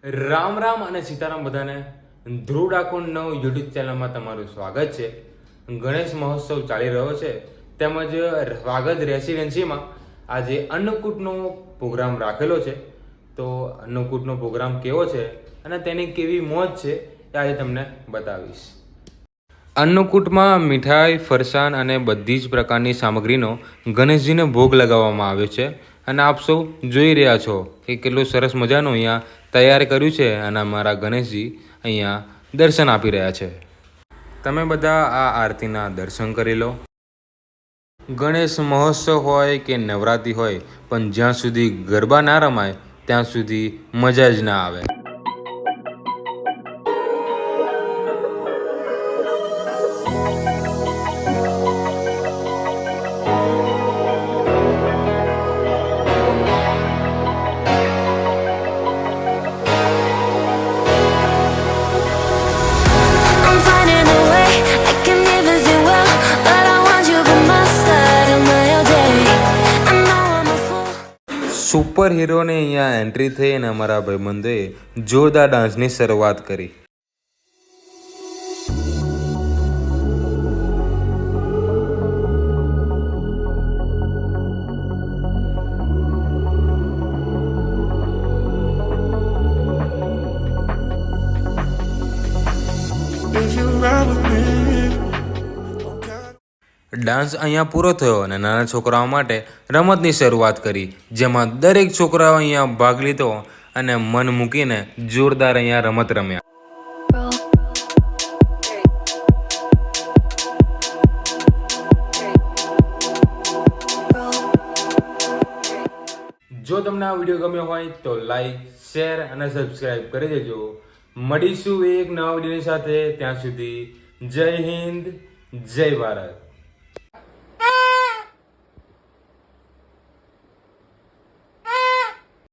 રામ રામ અને સીતારામ બધાને. ધ્રુવ ડાકોર નવ યુટ્યુબ ચેનલમાં તમારું સ્વાગત છે. ગણેશ મહોત્સવ ચાલી રહ્યો છે તેમજ વાગદ રેસિડેન્સીમાં આજે અન્નકૂટનો પ્રોગ્રામ રાખેલો છે. તો અન્નકૂટનો પ્રોગ્રામ કેવો છે અને તેની કેવી મોજ છે એ આજે તમને બતાવીશ. અન્નકૂટમાં મીઠાઈ, ફરસાણ અને બધી જ પ્રકારની સામગ્રીનો ગણેશજીને ભોગ લગાવવામાં આવ્યો છે અને આપ સૌ જોઈ રહ્યા છો કે કેટલું સરસ મજાનું અહીંયા તૈયાર કર્યું છે અને અમારા ગણેશજી અહીંયા દર્શન આપી રહ્યા છે. તમે બધા આ આરતીના દર્શન કરી લો. ગણેશ મહોત્સવ હોય કે નવરાત્રિ હોય, પણ જ્યાં સુધી ગરબા ના રમાય ત્યાં સુધી મજા જ ના આવે. સુપર હીરોને અહીંયા એન્ટ્રી થઈ અને અમારા ભાઈબંધોએ જોરદાર ડાન્સની શરૂઆત કરી. ડાન્સ અહીંયા પૂરો થયો અને નાના છોકરાઓ માટે રમતની શરૂઆત કરી, જેમાં દરેક છોકરાઓ અહીંયા ભાગ લીધો અને મન મૂકીને જોરદાર અહીંયા રમત રમ્યા. જો તમને આ વિડીયો ગમ્યો હોય તો લાઈક, શેર અને સબસ્ક્રાઈબ કરી દેજો. મળીશું એક નવા વિડીયોની સાથે. ત્યાં સુધી જય હિન્દ, જય ભારત.